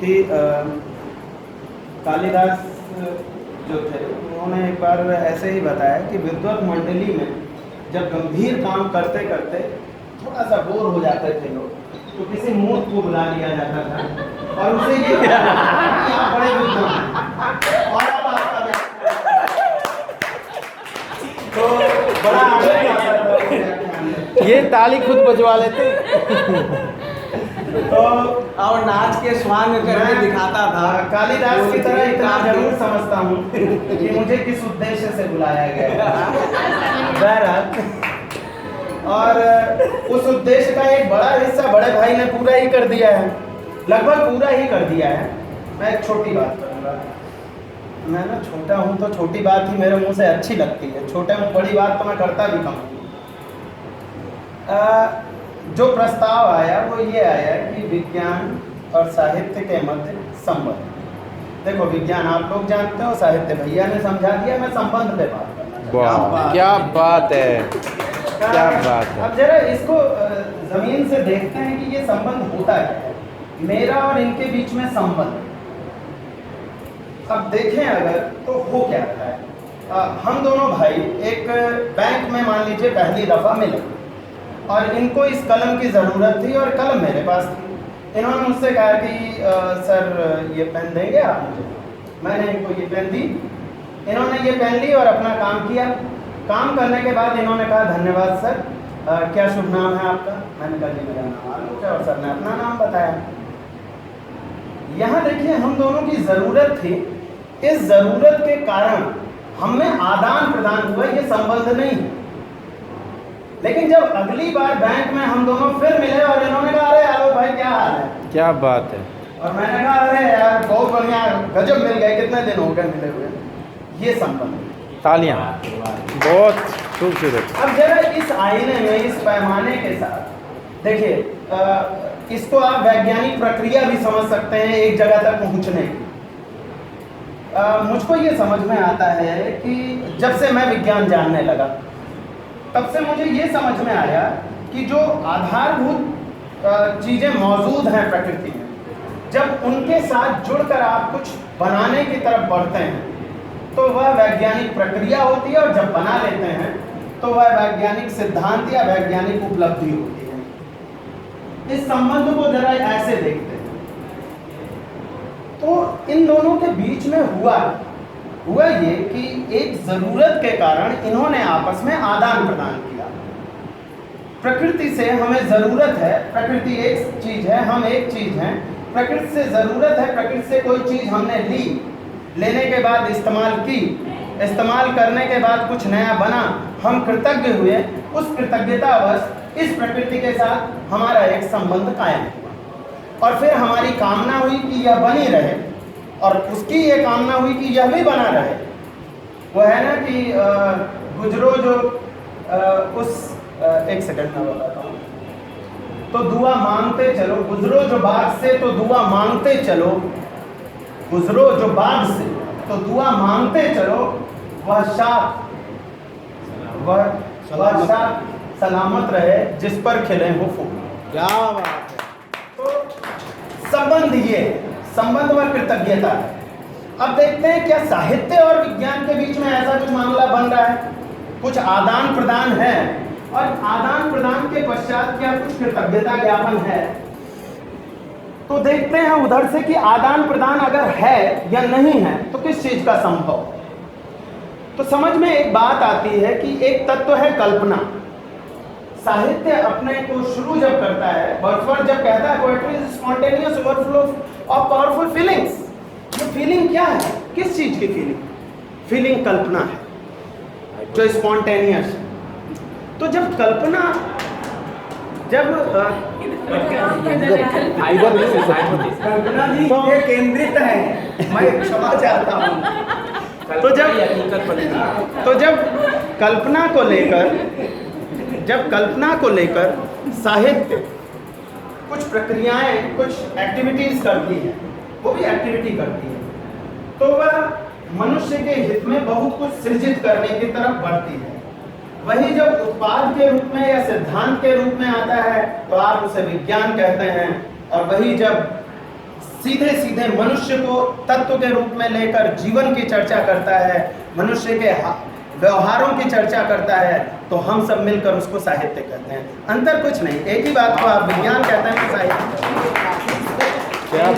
कि कालिदास जो थे उन्होंने एक बार ऐसे ही बताया कि विद्वत मंडली में जब गंभीर काम करते करते थोड़ा सा बोर हो जाते थे लोग तो किसी मूर्ख को बुला लिया जाता था और उसे ये कि आप बड़े विद्वान और अब आपका तो बड़ा आनंद आता था। ये ताली खुद बजवा लेते। तो और नाच के स्वांग करके दिखाता था। कालिदास की तरह इतना जरूर समझता हूँ कि मुझे किस उद्देश्य से बुलाया गया है। बहरहाल और उस उद्देश्य का एक बड़ा हिस्सा बड़े भाई ने पूरा ही कर दिया है, लगभग पूरा ही कर दिया है। मैं एक छोटी बात करूँगा। मैं ना छोटा हूँ तो छोटी बात ही मेरे मुंह से अच्छी लगती है, छोटे हूँ बड़ी बात तो मैं करता भी कम हूँ। जो प्रस्ताव आया वो ये आया कि विज्ञान और साहित्य के मध्य संबंध। देखो विज्ञान आप लोग जानते हो, साहित्य भैया ने समझा दिया, मैं संबंध पे बात करना। वाह क्या बात है, क्या बात है। अब जरा इसको जमीन से देखते हैं कि ये संबंध होता है, मेरा और इनके बीच में संबंध। अब देखें अगर तो हो क्या रहा है। हम दोनों भाई एक बैंक में मान लीजिए पहली दफा मिले और इनको इस कलम की ज़रूरत थी और कलम मेरे पास थी। इन्होंने मुझसे कहा कि सर ये पेन देंगे आप मुझे। मैंने इनको ये पेन दी, इन्होंने ये पेन ली और अपना काम किया। काम करने के बाद इन्होंने कहा धन्यवाद सर, क्या शुभ नाम है आपका? मैंने कहा जी मेरा नाम आलोक है और सर ने अपना नाम बताया। यहाँ देखिए हम दोनों की ज़रूरत थी, इस ज़रूरत के कारण हम में आदान प्रदान हुआ, ये संबंध नहीं है। लेकिन जब अगली बार बैंक में हम दोनों फिर मिले और इन्होंने कहा अरे आलोक भाई क्या हाल है? क्या बात है। और मैंने कहा अरे यार बहुत बढ़िया, गजब मिल गए, कितने दिन हो गए मिले हुए। ये संबंध। तालियां, बहुत खूबसूरत। अब जरा इस आईने में इस पैमाने के साथ देखिए, इसको आप वैज्ञानिक प्रक्रिया भी समझ सकते हैं एक जगह तक पहुंचने की। मुझको ये समझ में आता है कि जब से मैं विज्ञान जानने लगा तब से मुझे ये समझ में आया कि जो आधारभूत चीज़ें मौजूद हैं प्रकृति में, जब उनके साथ जुड़कर आप कुछ बनाने की तरफ बढ़ते हैं तो वह वैज्ञानिक प्रक्रिया होती है, और जब बना लेते हैं तो वह वैज्ञानिक सिद्धांत या वैज्ञानिक उपलब्धि होती है। इस संबंध को जरा ऐसे देखते हैं तो इन दोनों के बीच में हुआ ये कि एक जरूरत के कारण इन्होंने आपस में आदान प्रदान किया। प्रकृति से हमें जरूरत है, प्रकृति एक चीज है, हम एक चीज हैं। प्रकृति से जरूरत है, प्रकृति से कोई चीज हमने ली, लेने के बाद इस्तेमाल की, इस्तेमाल करने के बाद कुछ नया बना, हम कृतज्ञ हुए। उस कृतज्ञतावश इस प्रकृति के साथ हमारा एक संबंध कायम हुआ और फिर हमारी कामना हुई कि यह बनी रहे और उसकी ये कामना हुई कि यह भी बना रहे। वो है ना कि गुजरो जो एक सेकंड में बताता हूँ। तो दुआ मांगते चलो, गुजरो जो बाग से तो दुआ मांगते चलो, गुजरो जो बाग से तो दुआ मांगते चलो, वह शाख सलामत रहे जिस पर खिले हो फूल। क्या बात है। तो संबंध ये संबंध व कृतज्ञता है। अब देखते हैं क्या साहित्य और विज्ञान के बीच में ऐसा कुछ मामला बन रहा है, कुछ आदान प्रदान है और आदान प्रदान के पश्चात क्या कुछ कृतज्ञता ज्ञापन है। तो देखते हैं उधर से कि आदान प्रदान अगर है या नहीं है तो किस चीज का संभव। तो समझ में एक बात आती है कि एक तत्व है कल्पना। साहित्य अपने को शुरू जब करता है, वर्ड्सवर्थ जब कहता है poetry is spontaneous overflow of powerful feelings. ये फीलिंग क्या है, किस चीज की फीलिंग? फीलिंग कल्पना है जो स्पॉन्टेनियस है। तो जब कल्पना कल्पना जी ये केंद्रित है, मैं क्षमा चाहता हूँ। तो जब कल्पना को लेकर साहित्य कुछ प्रक्रियाएं, कुछ एक्टिविटीज करती है, वो भी एक्टिविटी करती है, तो वह मनुष्य के हित में बहुत कुछ सृजित करने की तरफ बढ़ती है। वही जब उत्पाद के रूप में या सिद्धांत के रूप में आता है तो आप उसे विज्ञान कहते हैं, और वही जब सीधे सीधे मनुष्य को तत्व के रूप में लेकर जीवन की चर्चा करता है, मनुष्य के व्यवहारों की चर्चा करता है, तो हम सब मिलकर उसको साहित्य कहते हैं। अंतर कुछ नहीं, एक ही बात को आप विज्ञान कहते हैं, साहित्य। क्या